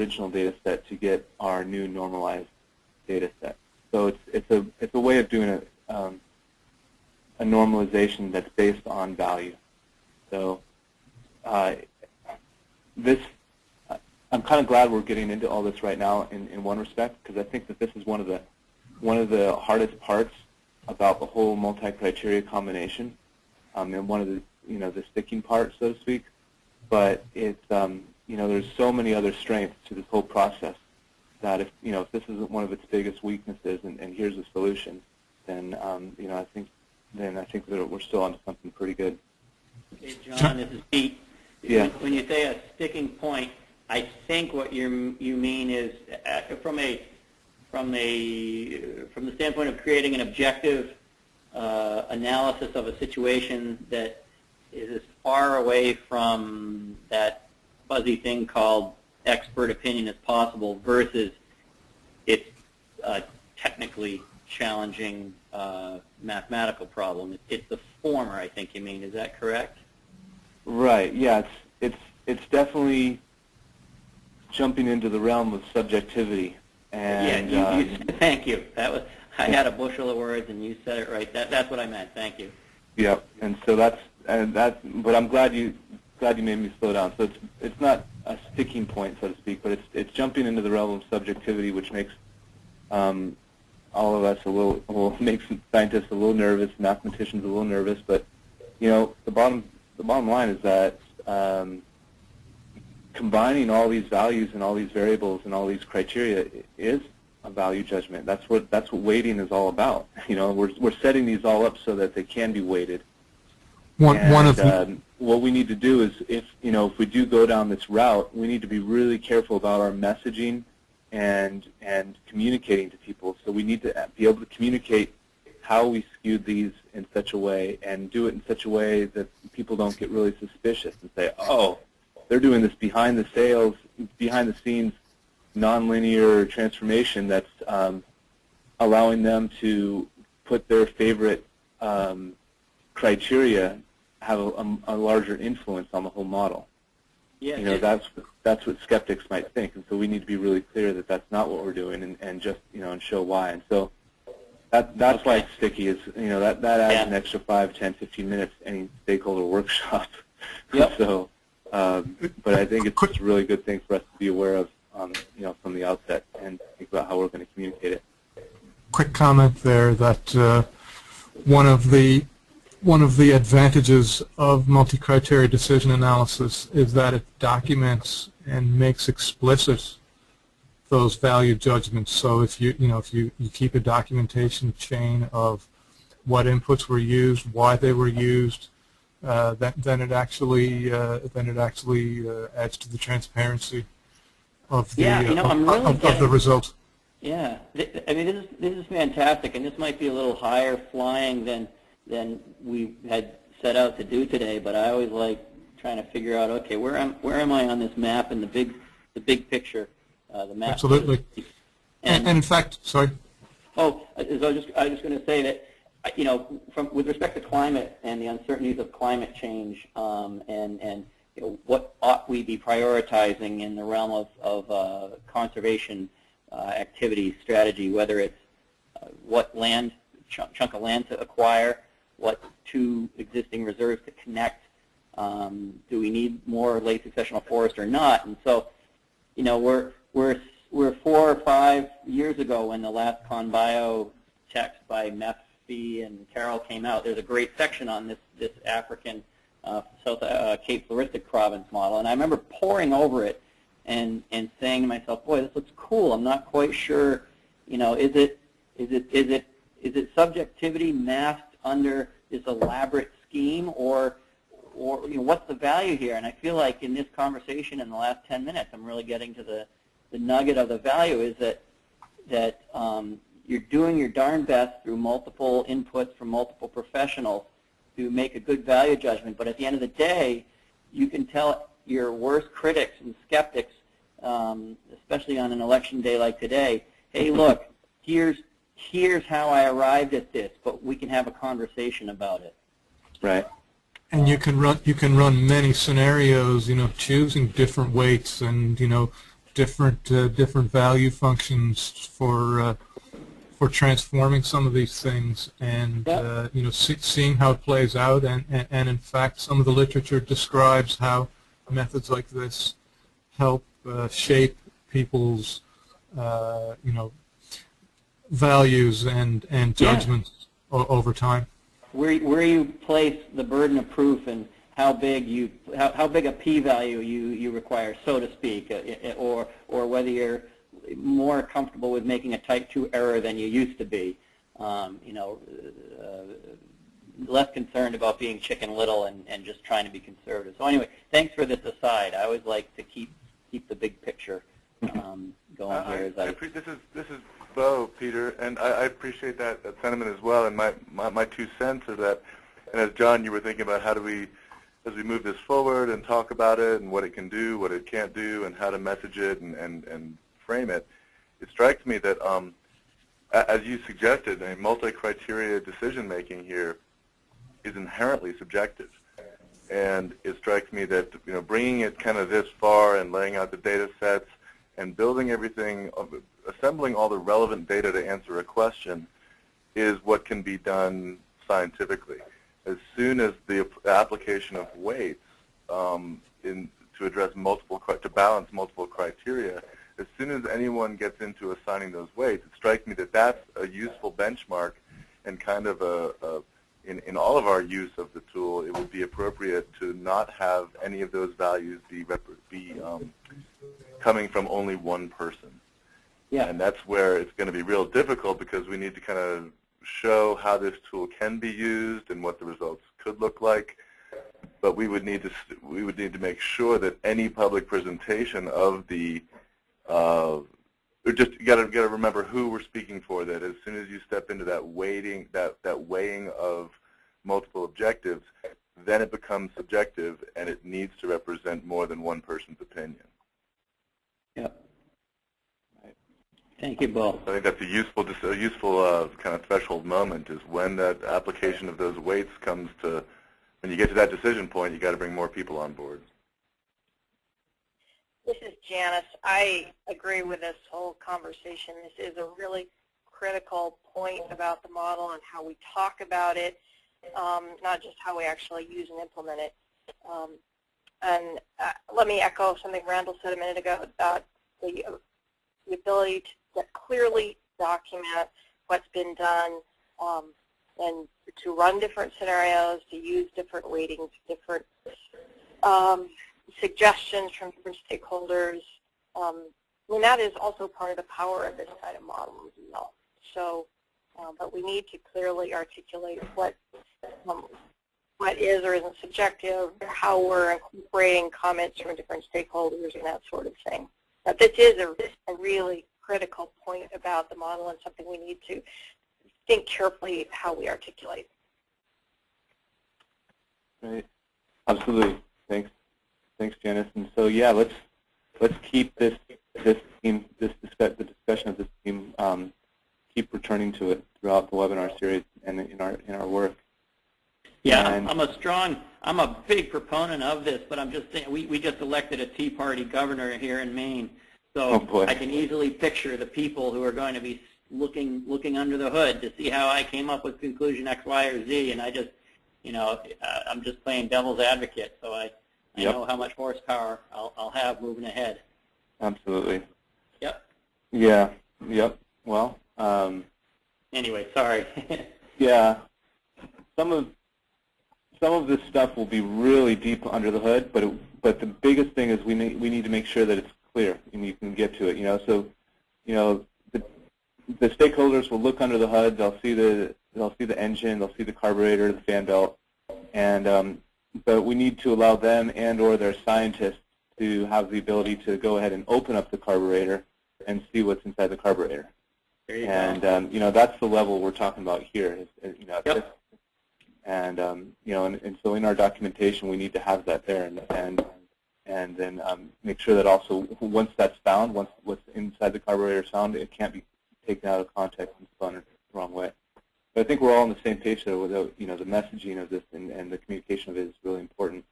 original data set to get our new normalized data set. So it's a way of doing a normalization that's based on value. So I'm kind of glad we're getting into all this right now in one respect, because I think that this is one of the hardest parts about the whole multi-criteria combination, and one of the the sticking part, so to speak. But it's there's so many other strengths to this whole process that if this isn't one of its biggest weaknesses, and here's a solution, then I think that we're still onto something pretty good. Hey, John, this is Pete. Yeah. When you say a sticking point, I think what you mean is from the standpoint of creating an objective analysis of a situation that is as far away from that fuzzy thing called expert opinion as possible versus it's a technically challenging mathematical problem. It's the former, I think you mean. Is that correct? Right. Yeah. It's definitely jumping into the realm of subjectivity. And yeah. Thank you. I had a bushel of words, and you said it right. That's what I meant. Thank you. Yep. And so that's. But I'm glad you made me slow down. So it's not a sticking point, so to speak, but it's jumping into the realm of subjectivity, which makes all of us makes scientists a little nervous, mathematicians a little nervous. But the bottom line is that combining all these values and all these variables and all these criteria is a value judgment. That's what weighting is all about. We're setting these all up so that they can be weighted. What we need to do is, if we do go down this route, we need to be really careful about our messaging and communicating to people. So we need to be able to communicate how we skewed these in such a way, and do it in such a way that people don't get really suspicious and say, oh, they're doing this behind the scenes nonlinear transformation that's allowing them to put their favorite criteria have a larger influence on the whole model. Yeah, that's what skeptics might think, and so we need to be really clear that that's not what we're doing, and just and show why. And so that's why it's sticky. Is that adds an extra 5, 10, 15 minutes to any stakeholder workshop. Yep. So, but I think it's just a really good thing for us to be aware of, from the outset, and think about how we're going to communicate it. Quick comment there that one of the advantages of multi-criteria decision analysis is that it documents and makes explicit those value judgments. So if you keep a documentation chain of what inputs were used, why they were used, then it actually adds to the transparency of the of the results. Yeah, I mean this is fantastic, and this might be a little higher flying than we had set out to do today. But I always like trying to figure out, okay, where am I on this map in the big picture, the map. Absolutely. And in fact, sorry. Oh, I was just going to say that with respect to climate and the uncertainties of climate change, and what ought we be prioritizing in the realm of conservation activity strategy, whether it's what chunk of land to acquire, what two existing reserves to connect, do we need more late successional forest or not? And so, we're 4 or 5 years ago when the last ConBio text by Mephi and Carroll came out. There's a great section on this African South Cape Floristic Province model, and I remember poring over it and saying to myself, boy, this looks cool. I'm not quite sure, is it subjectivity masked under this elaborate scheme, or what's the value here? And I feel like in this conversation in the last 10 minutes, I'm really getting to the nugget of the value is that you're doing your darn best through multiple inputs from multiple professionals to make a good value judgment. But at the end of the day, you can tell your worst critics and skeptics, especially on an election day like today, hey, look, here's how I arrived at this, but we can have a conversation about it. Right. And you can run many scenarios, choosing different weights and different value functions for transforming some of these things, and seeing how it plays out, and in fact some of the literature describes how methods like this help shape people's values and judgments over time. Where you place the burden of proof and how big a p-value you require, so to speak, or whether you're more comfortable with making a type 2 error than you used to be. Less concerned about being Chicken Little and just trying to be conservative. So anyway, thanks for this aside. I always like to keep the big picture going here. This is Bo, Peter, and I appreciate that sentiment as well. And my 2 cents are that, and as John, you were thinking about how do we, as we move this forward and talk about it and what it can do, what it can't do, and how to message it and frame it, it strikes me that, as you suggested, a multi-criteria decision-making here is inherently subjective. And it strikes me that bringing it kind of this far and laying out the data sets and building everything, assembling all the relevant data to answer a question is what can be done scientifically. As soon as the application of weights to balance multiple criteria, as soon as anyone gets into assigning those weights, it strikes me that that's a useful benchmark, and kind of in all of our use of the tool, it would be appropriate to not have any of those values be coming from only one person. Yeah. And that's where it's going to be real difficult, because we need to kind of show how this tool can be used and what the results could look like. But we would need to make sure that any public presentation of the you got to remember who we're speaking for. That as soon as you step into that weighing of multiple objectives, then it becomes subjective, and it needs to represent more than one person's opinion. Yep. Right. Thank you, Bo. I think that's a useful kind of threshold moment, is when that application of those weights comes to, when you get to that decision point, you got to bring more people on board. This is Janice. I agree with this whole conversation. This is a really critical point about the model and how we talk about it, not just how we actually use and implement it. Let me echo something Randall said a minute ago about the ability to clearly document what's been done, and to run different scenarios, to use different weightings, different suggestions from different stakeholders. And that is also part of the power of this kind of model as well. So, but we need to clearly articulate what is or isn't subjective, how we're incorporating comments from different stakeholders and that sort of thing. But this is a really critical point about the model, and something we need to think carefully how we articulate. Right. Absolutely. Thanks, Janice. And so, yeah, let's keep the discussion of this theme, keep returning to it throughout the webinar series and in our work. Yeah, I'm a big proponent of this, but I'm just saying, we just elected a Tea Party governor here in Maine, so I can easily picture the people who are going to be looking under the hood to see how I came up with conclusion X, Y, or Z, and I just, I'm just playing devil's advocate, so I know how much horsepower I'll have moving ahead. Absolutely. Yep. Yeah. Yep. Well. Anyway, sorry. Yeah. Some of this stuff will be really deep under the hood, but the biggest thing is we need to make sure that it's clear and you can get to it. So, the stakeholders will look under the hood. They'll see the engine. They'll see the carburetor, the fan belt, and but we need to allow them and/or their scientists to have the ability to go ahead and open up the carburetor and see what's inside the carburetor. There you go. That's the level we're talking about here. Yep. And and so in our documentation we need to have that there, and then make sure that also once that's found, once what's inside the carburetor is found, it can't be taken out of context and spun the wrong way. But I think we're all on the same page there. Without the messaging of this and the communication of it is really important.